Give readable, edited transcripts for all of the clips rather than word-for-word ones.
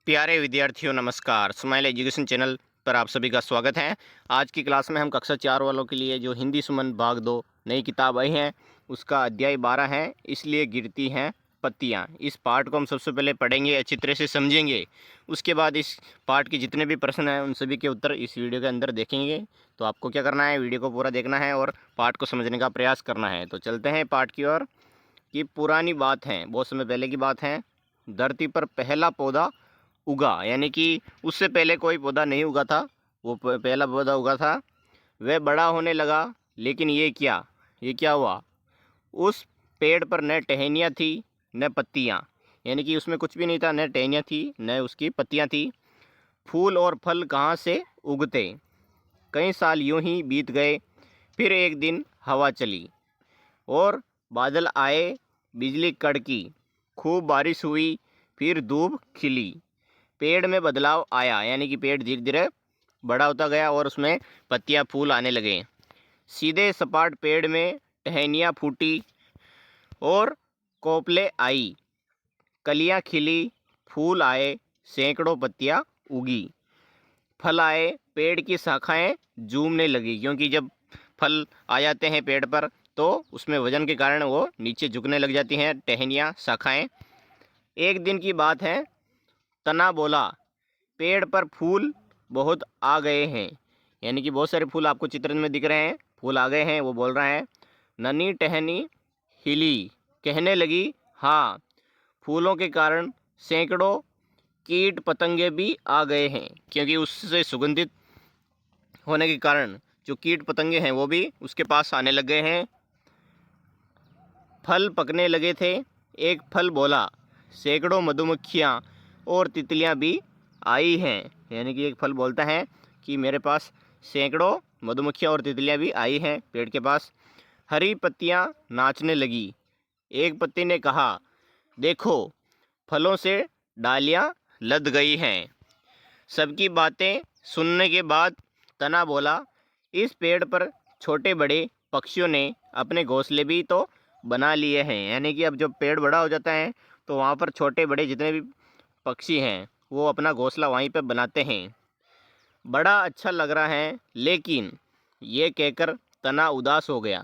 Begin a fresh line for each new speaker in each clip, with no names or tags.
प्यारे विद्यार्थियों नमस्कार। स्माइल एजुकेशन चैनल पर आप सभी का स्वागत है। आज की क्लास में हम कक्षा 4 वालों के लिए जो हिंदी सुमन भाग 2 नई किताब आई है उसका अध्याय 12 है, इसलिए गिरती हैं पत्तियां। इस पाठ को हम सबसे पहले पढ़ेंगे, अच्छी तरह से समझेंगे। उसके बाद इस पाठ के जितने भी प्रश्न हैं उन सभी के उत्तर इस वीडियो के अंदर देखेंगे। तो आपको क्या करना है, वीडियो को पूरा देखना है और पाठ को समझने का प्रयास करना है। तो चलते हैं पाठ की ओर। कि पुरानी बात है, बहुत समय पहले की बात है। धरती पर पहला पौधा उगा, यानी कि उससे पहले कोई पौधा नहीं उगा था, वो पहला पौधा उगा था। वह बड़ा होने लगा, लेकिन ये क्या हुआ? उस पेड़ पर न टहनियाँ थी न पत्तियाँ, यानी कि उसमें कुछ भी नहीं था, न टहनियाँ थी न उसकी पत्तियाँ थी। फूल और फल कहाँ से उगते? कई साल यूं ही बीत गए। फिर एक दिन हवा चली और बादल आए, बिजली कड़की, खूब बारिश हुई, फिर धूप खिली। पेड़ में बदलाव आया, यानी कि पेड़ धीरे धीरे बड़ा होता गया और उसमें पत्तियां फूल आने लगे। सीधे सपाट पेड़ में टहनियाँ फूटी और कोपले आई, कलियां खिली, फूल आए, सैकड़ों पत्तियां उगी। फल आए, पेड़ की शाखाएं झूमने लगी, क्योंकि जब फल आ जाते हैं पेड़ पर तो उसमें वजन के कारण वो नीचे झुकने लग जाती हैं टहनियाँ, शाखाएं। एक दिन की बात है, तना बोला, पेड़ पर फूल बहुत आ गए हैं, यानी कि बहुत सारे फूल आपको चित्र में दिख रहे हैं, फूल आ गए हैं, वो बोल रहा है। नन्ही टहनी हिली, कहने लगी, हाँ, फूलों के कारण सैकड़ों कीट पतंगे भी आ गए हैं, क्योंकि उससे सुगंधित होने के कारण जो कीट पतंगे हैं वो भी उसके पास आने लग गए हैं। फल पकने लगे थे, एक फल बोला, सैकड़ों मधुमक्खियाँ और तितलियाँ भी आई हैं, यानी कि एक फल बोलता है कि मेरे पास सैकड़ों मधुमक्खियाँ और तितलियाँ भी आई हैं पेड़ के पास। हरी पत्तियाँ नाचने लगी। एक पत्ती ने कहा, देखो, फलों से डालियाँ लद गई हैं। सबकी बातें सुनने के बाद तना बोला, इस पेड़ पर छोटे बड़े पक्षियों ने अपने घोंसले भी तो बना लिए हैं, यानी कि अब जब पेड़ बड़ा हो जाता है तो वहाँ पर छोटे बड़े जितने भी पक्षी हैं वो अपना घोंसला वहीं पर बनाते हैं। बड़ा अच्छा लग रहा है, लेकिन ये कहकर तना उदास हो गया।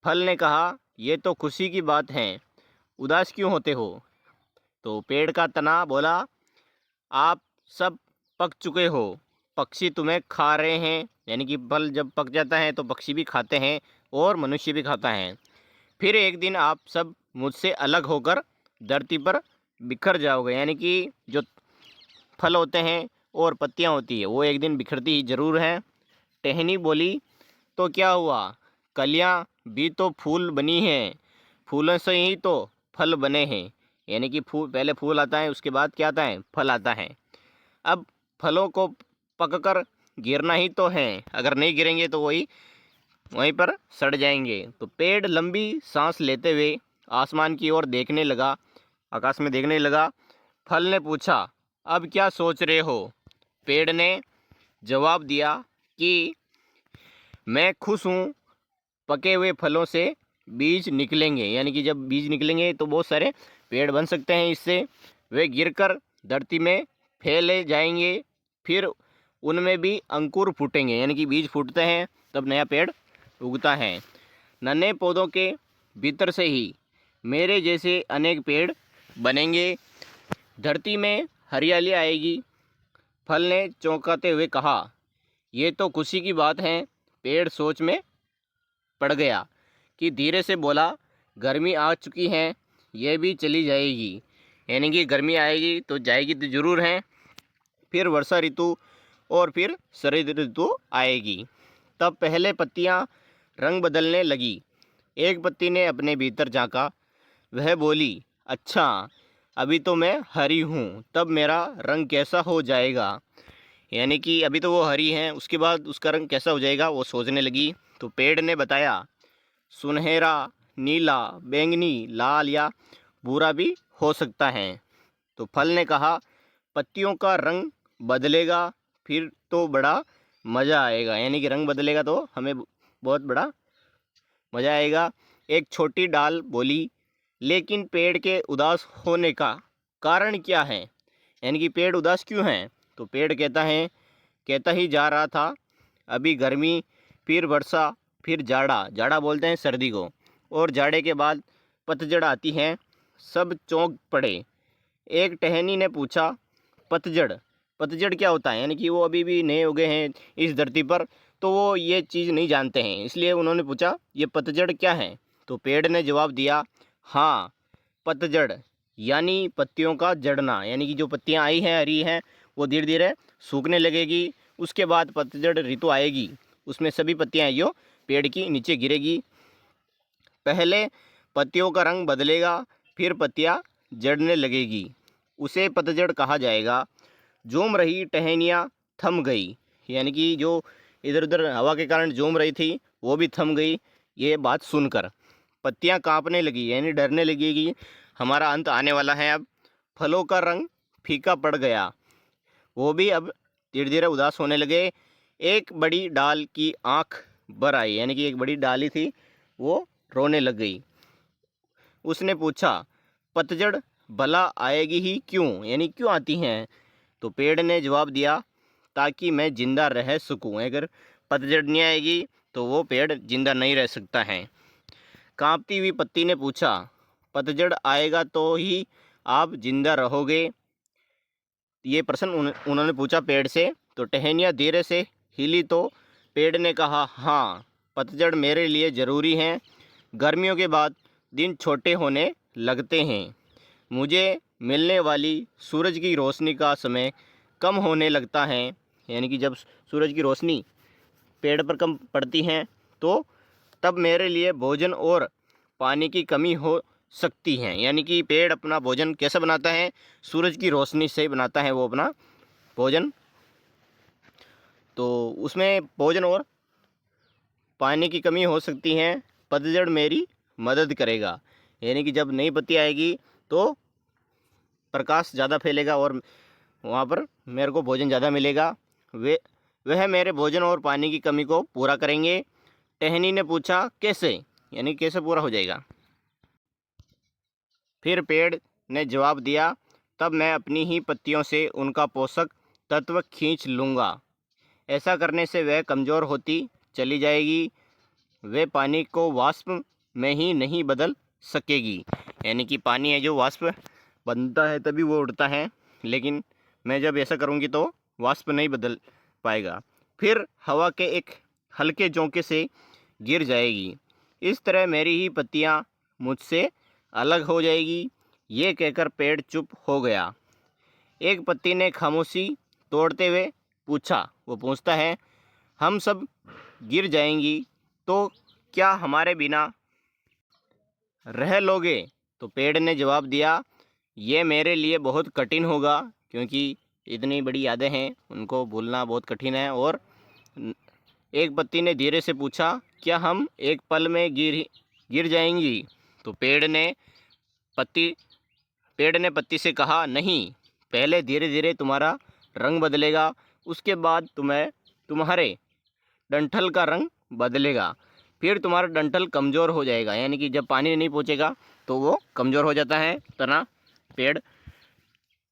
फल ने कहा, ये तो खुशी की बात है, उदास क्यों होते हो? तो पेड़ का तना बोला, आप सब पक चुके हो, पक्षी तुम्हें खा रहे हैं, यानी कि फल जब पक जाता है तो पक्षी भी खाते हैं और मनुष्य भी खाता है। फिर एक दिन आप सब मुझसे अलग होकर धरती पर बिखर जाओगे, यानी कि जो फल होते हैं और पत्तियां होती है वो एक दिन बिखरती ही ज़रूर हैं। टहनी बोली, तो क्या हुआ? कलियां भी तो फूल बनी हैं, फूलों से ही तो फल बने हैं, यानी कि फूल, पहले फूल आता है उसके बाद क्या आता है, फल आता है। अब फलों को पककर गिरना ही तो है, अगर नहीं गिरेंगे तो वहीं पर सड़ जाएंगे। तो पेड़ लंबी सांस लेते हुए आसमान की ओर देखने लगा, आकाश में देखने लगा। फल ने पूछा, अब क्या सोच रहे हो? पेड़ ने जवाब दिया कि मैं खुश हूँ, पके हुए फलों से बीज निकलेंगे, यानी कि जब बीज निकलेंगे तो बहुत सारे पेड़ बन सकते हैं इससे। वे गिरकर धरती में फैले जाएंगे, फिर उनमें भी अंकुर फूटेंगे, यानी कि बीज फूटते हैं तब नया पेड़ उगता है। नन्हे पौधों के भीतर से ही मेरे जैसे अनेक पेड़ बनेंगे, धरती में हरियाली आएगी। फल ने चौंकाते हुए कहा, ये तो खुशी की बात है। पेड़ सोच में पड़ गया कि धीरे से बोला, गर्मी आ चुकी है, ये भी चली जाएगी, यानी कि गर्मी आएगी तो जाएगी तो ज़रूर है। फिर वर्षा ऋतु और फिर शरद ऋतु आएगी। तब पहले पत्तियां रंग बदलने लगी। एक पत्ती ने अपने भीतर झांका, वह बोली, अच्छा, अभी तो मैं हरी हूँ, तब मेरा रंग कैसा हो जाएगा? यानी कि अभी तो वो हरी हैं, उसके बाद उसका रंग कैसा हो जाएगा वो सोचने लगी। तो पेड़ ने बताया, सुनहरा, नीला, बैंगनी, लाल या भूरा भी हो सकता है। तो फल ने कहा, पत्तियों का रंग बदलेगा, फिर तो बड़ा मज़ा आएगा, यानी कि रंग बदलेगा तो हमें बहुत बड़ा मज़ा आएगा। एक छोटी डाल बोली, लेकिन पेड़ के उदास होने का कारण क्या है? यानी कि पेड़ उदास क्यों हैं? तो पेड़ कहता ही जा रहा था, अभी गर्मी, फिर वर्षा, फिर जाड़ा, जाड़ा बोलते हैं सर्दी को, और जाड़े के बाद पतझड़ आती है। सब चौंक पड़े। एक टहनी ने पूछा, पतझड़ पतझड़ क्या होता है? यानी कि वो अभी भी नए उगे हैं इस धरती पर, तो वो ये चीज़ नहीं जानते हैं, इसलिए उन्होंने पूछा ये पतझड़ क्या है? तो पेड़ ने जवाब दिया, हाँ, पतझड़ यानी पत्तियों का झड़ना, यानी कि जो पत्तियां आई हैं हरी हैं वो धीरे धीरे सूखने लगेगी। उसके बाद पतझड़ ऋतु आएगी, उसमें सभी पत्तियां जो पेड़ की नीचे गिरेगी। पहले पत्तियों का रंग बदलेगा, फिर पत्तियां झड़ने लगेगी, उसे पतझड़ कहा जाएगा। झूम रही टहनियाँ थम गई, यानी कि जो इधर उधर हवा के कारण झूम रही थी वो भी थम गई ये बात सुनकर। पत्तियां कांपने लगी, यानी डरने लगी कि हमारा अंत आने वाला है अब। फलों का रंग फीका पड़ गया, वो भी अब धीरे धीरे उदास होने लगे। एक बड़ी डाल की आंख भर आई, यानी कि एक बड़ी डाली थी वो रोने लग गई। उसने पूछा, पतझड़ भला आएगी ही क्यों? यानी क्यों आती हैं? तो पेड़ ने जवाब दिया, ताकि मैं जिंदा रह सकूं। अगर पतझड़ नहीं आएगी तो वो पेड़ जिंदा नहीं रह सकता है। कांपती हुई पत्ती ने पूछा, पतझड़ आएगा तो ही आप जिंदा रहोगे? ये प्रश्न उन्होंने पूछा पेड़ से। तो टहनियाँ धीरे से हिली तो पेड़ ने कहा, हाँ, पतझड़ मेरे लिए ज़रूरी है। गर्मियों के बाद दिन छोटे होने लगते हैं, मुझे मिलने वाली सूरज की रोशनी का समय कम होने लगता है। यानी कि जब सूरज की रोशनी पेड़ पर कम पड़ती है तो तब मेरे लिए भोजन और पानी की कमी हो सकती है। यानी कि पेड़ अपना भोजन कैसे बनाता है? सूरज की रोशनी से बनाता है वो अपना भोजन। तो उसमें भोजन और पानी की कमी हो सकती है, पतझड़ मेरी मदद करेगा। यानी कि जब नई पत्ती आएगी तो प्रकाश ज़्यादा फैलेगा और वहाँ पर मेरे को भोजन ज़्यादा मिलेगा। वह मेरे भोजन और पानी की कमी को पूरा करेंगे। टहनी ने पूछा, कैसे? यानी कैसे पूरा हो जाएगा? फिर पेड़ ने जवाब दिया, तब मैं अपनी ही पत्तियों से उनका पोषक तत्व खींच लूँगा। ऐसा करने से वह कमज़ोर होती चली जाएगी, वे पानी को वाष्प में ही नहीं बदल सकेगी। यानी कि पानी है जो वाष्प बनता है तभी वो उड़ता है, लेकिन मैं जब ऐसा करूँगी तो वाष्प नहीं बदल पाएगा। फिर हवा के एक हल्के झोंके से गिर जाएगी। इस तरह मेरी ही पत्तियाँ मुझसे अलग हो जाएगी। ये कहकर पेड़ चुप हो गया। एक पत्ती ने खामोशी तोड़ते हुए पूछा, वो पूछता है, हम सब गिर जाएंगी तो क्या हमारे बिना रह लोगे? तो पेड़ ने जवाब दिया, ये मेरे लिए बहुत कठिन होगा, क्योंकि इतनी बड़ी यादें हैं उनको भूलना बहुत कठिन है। और एक पत्ती ने धीरे से पूछा, क्या हम एक पल में गिर जाएंगी? तो पेड़ ने पत्ती से कहा, नहीं, पहले धीरे धीरे तुम्हारा रंग बदलेगा, उसके बाद तुम्हारे डंठल का रंग बदलेगा, फिर तुम्हारा डंठल कमज़ोर हो जाएगा। यानी कि जब पानी नहीं पहुँचेगा तो वो कमज़ोर हो जाता है तना पेड़।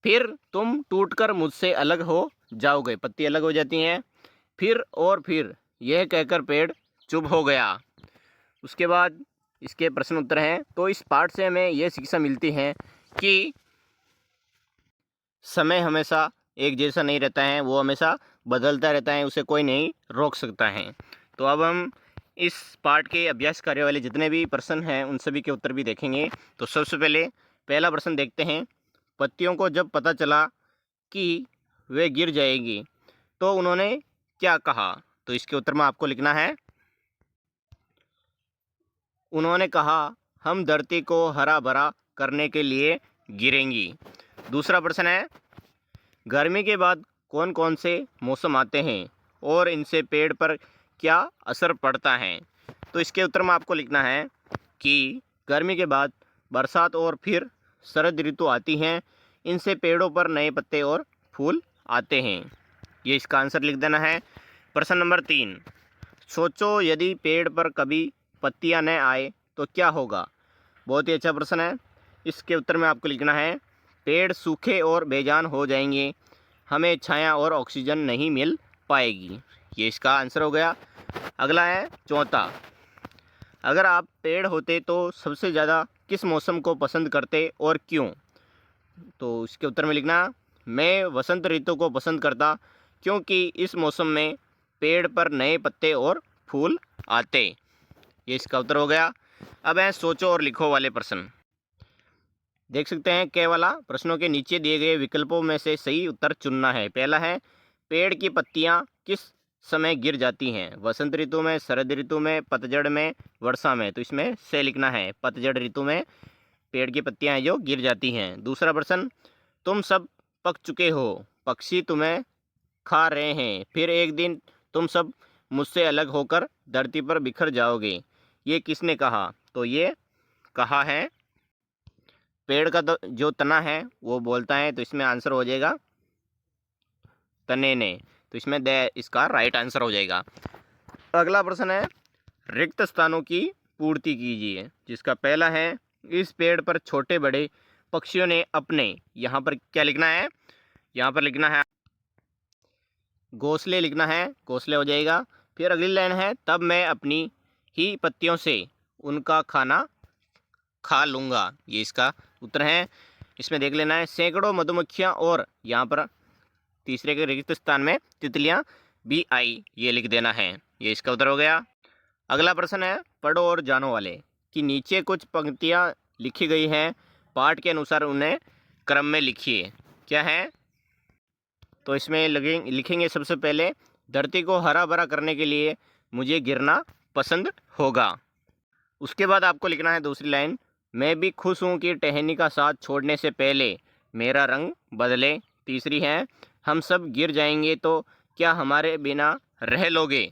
फिर तुम टूटकर मुझसे अलग हो जाओगे, पत्ती अलग हो जाती हैं। फिर यह कहकर पेड़ चुप हो गया। उसके बाद इसके प्रश्न उत्तर हैं। तो इस पाठ से हमें यह शिक्षा मिलती है कि समय हमेशा एक जैसा नहीं रहता है, वो हमेशा बदलता रहता है, उसे कोई नहीं रोक सकता है। तो अब हम इस पाठ के अभ्यास कार्य वाले जितने भी प्रश्न हैं उन सभी के उत्तर भी देखेंगे। तो सबसे पहले पहला प्रश्न देखते हैं। पत्तियों को जब पता चला कि वे गिर जाएगी तो उन्होंने क्या कहा? तो इसके उत्तर में आपको लिखना है, उन्होंने कहा, हम धरती को हरा भरा करने के लिए गिरेंगी। दूसरा प्रश्न है, गर्मी के बाद कौन कौन से मौसम आते हैं और इनसे पेड़ पर क्या असर पड़ता है? तो इसके उत्तर में आपको लिखना है कि गर्मी के बाद बरसात और फिर शरद ऋतु आती हैं, इनसे पेड़ों पर नए पत्ते और फूल आते हैं। ये इसका आंसर लिख देना है। प्रश्न नंबर 3, सोचो यदि पेड़ पर कभी पत्तियां न आए तो क्या होगा? बहुत ही अच्छा प्रश्न है। इसके उत्तर में आपको लिखना है पेड़ सूखे और बेजान हो जाएंगे, हमें छाया और ऑक्सीजन नहीं मिल पाएगी। ये इसका आंसर हो गया। अगला है चौथा, अगर आप पेड़ होते तो सबसे ज़्यादा किस मौसम को पसंद करते और क्यों? तो इसके उत्तर में लिखना, मैं वसंत ऋतु को पसंद करता क्योंकि इस मौसम में पेड़ पर नए पत्ते और फूल आते। ये इसका उत्तर हो गया। अब है सोचो और लिखो वाले प्रश्न। देख सकते हैं के वाला प्रश्नों के नीचे दिए गए विकल्पों में से सही उत्तर चुनना है। पहला है, पेड़ की पत्तियां किस समय गिर जाती हैं? वसंत ऋतु में, शरद ऋतु में, पतझड़ में, वर्षा में। तो इसमें से लिखना है पतझड़ ऋतु में पेड़ की पत्तियां हैं जो गिर जाती हैं। दूसरा प्रश्न, तुम सब पक चुके हो, पक्षी तुम्हें खा रहे हैं, फिर एक दिन तुम सब मुझसे अलग होकर धरती पर बिखर जाओगे, ये किसने कहा? तो ये कहा है पेड़ का जो तना है वो बोलता है। तो इसमें आंसर हो जाएगा तने ने। तो इसमें इसका राइट आंसर हो जाएगा। अगला प्रश्न है, रिक्त स्थानों की पूर्ति कीजिए। जिसका पहला है, इस पेड़ पर छोटे बड़े पक्षियों ने अपने, यहाँ पर क्या लिखना है? यहाँ पर लिखना है घोंसले, लिखना है घोंसले हो जाएगा। फिर अगली लाइन है, तब मैं अपनी ही पत्तियों से उनका खाना खा लूँगा। ये इसका उत्तर है। इसमें देख लेना है, सैकड़ों मधुमक्खियाँ और यहाँ पर तीसरे के रिक्त स्थान में तितलियाँ भी आई, ये लिख देना है। ये इसका उत्तर हो गया। अगला प्रश्न है, पढ़ो और जानो वाले कि नीचे कुछ पंक्तियाँ लिखी गई हैं, पाठ के अनुसार उन्हें क्रम में लिखिए। क्या है? तो इसमें लिखेंगे सबसे पहले, धरती को हरा भरा करने के लिए मुझे गिरना पसंद होगा। उसके बाद आपको लिखना है दूसरी लाइन, मैं भी खुश हूँ कि टहनी का साथ छोड़ने से पहले मेरा रंग बदले। तीसरी है, हम सब गिर जाएंगे तो क्या हमारे बिना रह लोगे?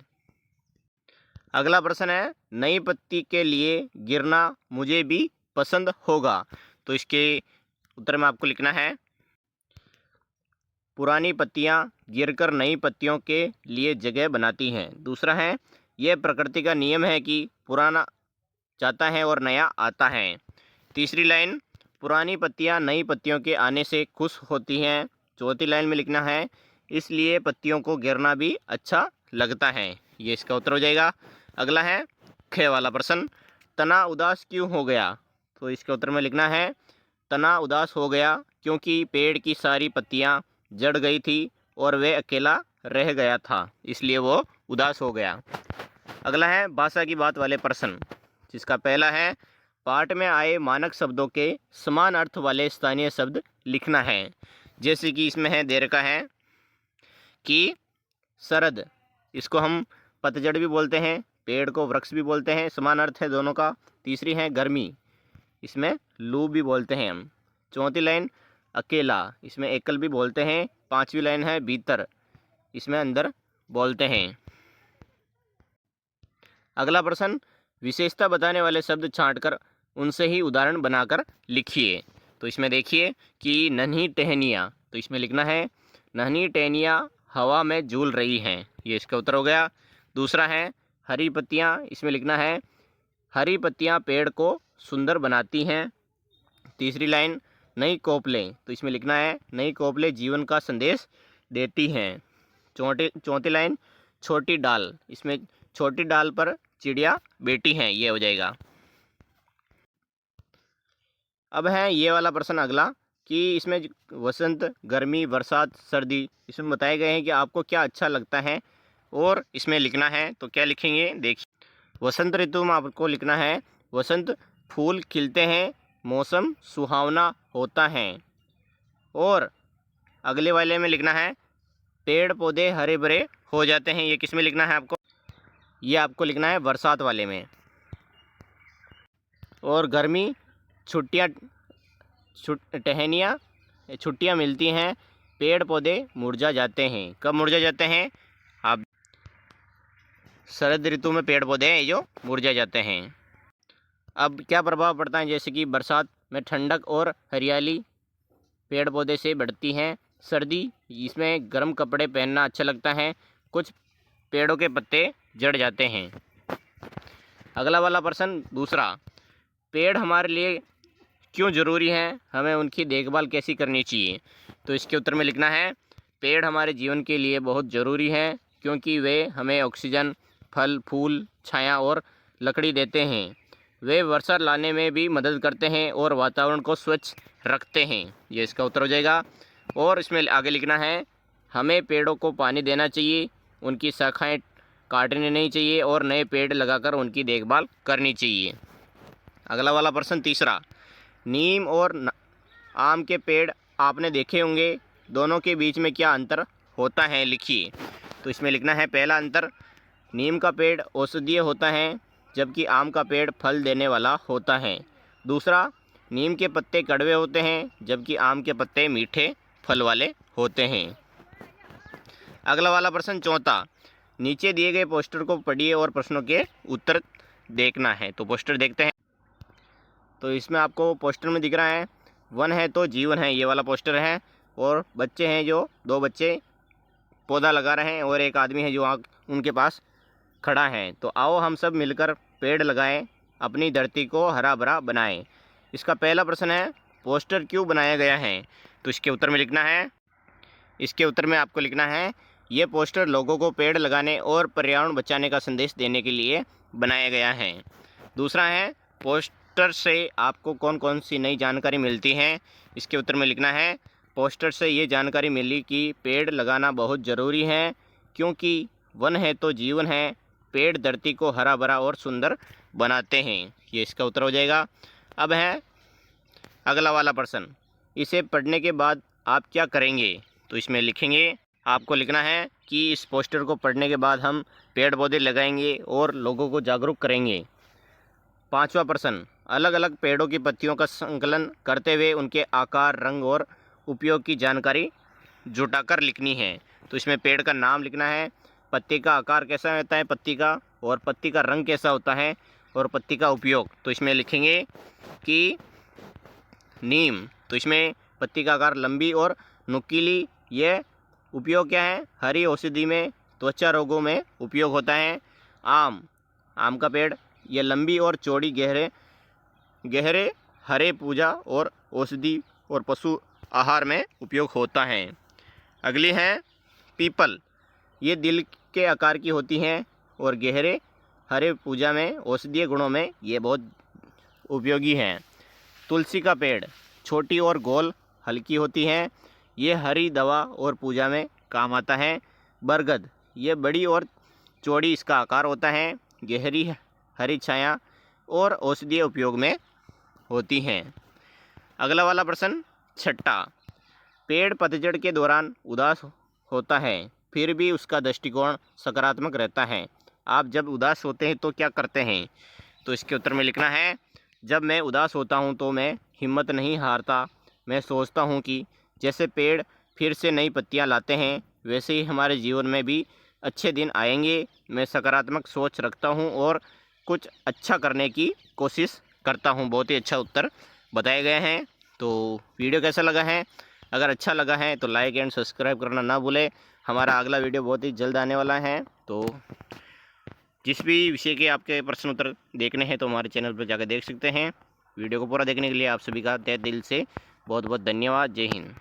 अगला प्रश्न है, नई पत्ती के लिए गिरना मुझे भी पसंद होगा। तो इसके उत्तर में आपको लिखना है, पुरानी पत्तियां गिरकर नई पत्तियों के लिए जगह बनाती हैं। दूसरा है, यह प्रकृति का नियम है कि पुराना जाता है और नया आता है। तीसरी लाइन, पुरानी पत्तियां नई पत्तियों के आने से खुश होती हैं। चौथी लाइन में लिखना है, इसलिए पत्तियों को गिरना भी अच्छा लगता है। ये इसका उत्तर हो जाएगा। अगला है ख वाला प्रश्न, तना उदास क्यों हो गया? तो इसके उत्तर में लिखना है, तना उदास हो गया क्योंकि पेड़ की सारी पत्तियां जड़ गई थी और वह अकेला रह गया था, इसलिए वो उदास हो गया। अगला है भाषा की बात वाले प्रश्न। जिसका पहला है, पाठ में आए मानक शब्दों के समान अर्थ वाले स्थानीय शब्द लिखना है। जैसे कि इसमें है, दे रखा है कि शरद, इसको हम पतझड़ भी बोलते हैं, पेड़ को वृक्ष भी बोलते हैं, समान अर्थ है दोनों का। तीसरी है गर्मी, इसमें लू भी बोलते हैं हम। चौथी लाइन अकेला, इसमें एकल भी बोलते हैं। पांचवी लाइन है भीतर, इसमें अंदर बोलते हैं। अगला प्रश्न, विशेषता बताने वाले शब्द छांटकर उनसे ही उदाहरण बनाकर लिखिए। तो इसमें देखिए कि नन्ही टहनियाँ, तो इसमें लिखना है, नन्ही टहनियाँ हवा में झूल रही हैं। ये इसका उत्तर हो गया। दूसरा है हरी पत्तियाँ, इसमें लिखना है, हरी पत्तियाँ पेड़ को सुंदर बनाती हैं। तीसरी लाइन नई कोपलें, तो इसमें लिखना है, नई कोपलें जीवन का संदेश देती हैं। चौथी लाइन छोटी डाल, इसमें छोटी डाल पर चिड़िया बैठी हैं, ये हो जाएगा। अब है ये वाला प्रश्न अगला कि इसमें वसंत, गर्मी, बरसात, सर्दी, इसमें बताए गए हैं कि आपको क्या अच्छा लगता है और इसमें लिखना है। तो क्या लिखेंगे? देखिए, वसंत ऋतु में आपको लिखना है, वसंत फूल खिलते हैं, मौसम सुहावना होता है। और अगले वाले में लिखना है, पेड़ पौधे हरे भरे हो जाते हैं। ये किस में लिखना है आपको? ये आपको लिखना है बरसात वाले में। और गर्मी, छुट्टियाँ मिलती हैं, पेड़ पौधे मुरझा जाते हैं। कब मुरझा जाते हैं? आप शरद ऋतु में पेड़ पौधे हैं जो मुरझा जाते हैं। अब क्या प्रभाव पड़ता है? जैसे कि बरसात में ठंडक और हरियाली पेड़ पौधे से बढ़ती हैं। सर्दी, इसमें गर्म कपड़े पहनना अच्छा लगता है, कुछ पेड़ों के पत्ते झड़ जाते हैं। अगला वाला प्रश्न दूसरा, पेड़ हमारे लिए क्यों ज़रूरी हैं, हमें उनकी देखभाल कैसी करनी चाहिए। तो इसके उत्तर में लिखना है पेड़ हमारे जीवन के लिए बहुत ज़रूरी हैं क्योंकि वे हमें ऑक्सीजन, फल फूल, छाया और लकड़ी देते हैं। वे वर्षा लाने में भी मदद करते हैं और वातावरण को स्वच्छ रखते हैं। ये इसका उत्तर हो जाएगा। और इसमें आगे लिखना है हमें पेड़ों को पानी देना चाहिए, उनकी शाखाएं काटनी नहीं चाहिए और नए पेड़ लगाकर उनकी देखभाल करनी चाहिए। अगला वाला प्रश्न तीसरा, नीम और आम के पेड़ आपने देखे होंगे, दोनों के बीच में क्या अंतर होता है, लिखिए। तो इसमें लिखना है पहला अंतर, नीम का पेड़ औषधीय होता है जबकि आम का पेड़ फल देने वाला होता है। दूसरा, नीम के पत्ते कड़वे होते हैं जबकि आम के पत्ते मीठे फल वाले होते हैं। अगला वाला प्रश्न चौथा, नीचे दिए गए पोस्टर को पढ़िए और प्रश्नों के उत्तर देखना है। तो पोस्टर देखते हैं। तो इसमें आपको पोस्टर में दिख रहा है वन है तो जीवन है, ये वाला पोस्टर है। और बच्चे हैं जो 2 बच्चे पौधा लगा रहे हैं और एक आदमी है जो उनके पास खड़ा है। तो आओ हम सब मिलकर पेड़ लगाएं, अपनी धरती को हरा भरा बनाएं। इसका पहला प्रश्न है पोस्टर क्यों बनाया गया है। तो इसके उत्तर में लिखना है, इसके उत्तर में आपको लिखना है ये पोस्टर लोगों को पेड़ लगाने और पर्यावरण बचाने का संदेश देने के लिए बनाया गया है। दूसरा है पोस्टर से आपको कौन कौन सी नई जानकारी मिलती है। इसके उत्तर में लिखना है पोस्टर से ये जानकारी मिली कि पेड़ लगाना बहुत ज़रूरी है क्योंकि वन है तो जीवन है, पेड़ धरती को हरा भरा और सुंदर बनाते हैं। ये इसका उत्तर हो जाएगा। अब है अगला वाला प्रश्न, इसे पढ़ने के बाद आप क्या करेंगे। तो इसमें लिखेंगे, आपको लिखना है कि इस पोस्टर को पढ़ने के बाद हम पेड़ पौधे लगाएंगे और लोगों को जागरूक करेंगे। पांचवा प्रश्न, अलग अलग पेड़ों की पत्तियों का संकलन करते हुए उनके आकार, रंग और उपयोग की जानकारी जुटाकर लिखनी है। तो इसमें पेड़ का नाम लिखना है, पत्ती का आकार कैसा होता है पत्ती का, और पत्ती का रंग कैसा होता है, और पत्ती का उपयोग। तो इसमें लिखेंगे कि नीम, तो इसमें पत्ती का आकार लंबी और नुकीली, ये उपयोग क्या है, हरी औषधि में, त्वचा रोगों में उपयोग होता है। आम, आम का पेड़, ये लंबी और चौड़ी, गहरे हरे पूजा और औषधि और पशु आहार में उपयोग होता है। अगली है पीपल, ये दिल के आकार की होती हैं और गहरे हरे पूजा में, औषधीय गुणों में ये बहुत उपयोगी हैं। तुलसी का पेड़, छोटी और गोल, हल्की होती हैं, ये हरी दवा और पूजा में काम आता है। बरगद, ये बड़ी और चौड़ी इसका आकार होता है, गहरी हरी छाया और औषधीय उपयोग में होती हैं। अगला वाला प्रश्न छठा, पेड़ पतझड़ के दौरान उदास होता है फिर भी उसका दृष्टिकोण सकारात्मक रहता है। आप जब उदास होते हैं तो क्या करते हैं। तो इसके उत्तर में लिखना है, जब मैं उदास होता हूं तो मैं हिम्मत नहीं हारता, मैं सोचता हूं कि जैसे पेड़ फिर से नई पत्तियां लाते हैं वैसे ही हमारे जीवन में भी अच्छे दिन आएंगे। मैं सकारात्मक सोच रखता हूं और कुछ अच्छा करने की कोशिश करता हूं। बहुत ही अच्छा उत्तर बताए गए हैं। तो वीडियो कैसा लगा है, अगर अच्छा लगा है तो लाइक एंड सब्सक्राइब करना ना भूलें। हमारा अगला वीडियो बहुत ही जल्द आने वाला है। तो जिस भी विषय के आपके प्रश्न उत्तर देखने हैं तो हमारे चैनल पर जाकर देख सकते हैं। वीडियो को पूरा देखने के लिए आप सभी का तहे दिल से बहुत बहुत धन्यवाद। जय हिंद।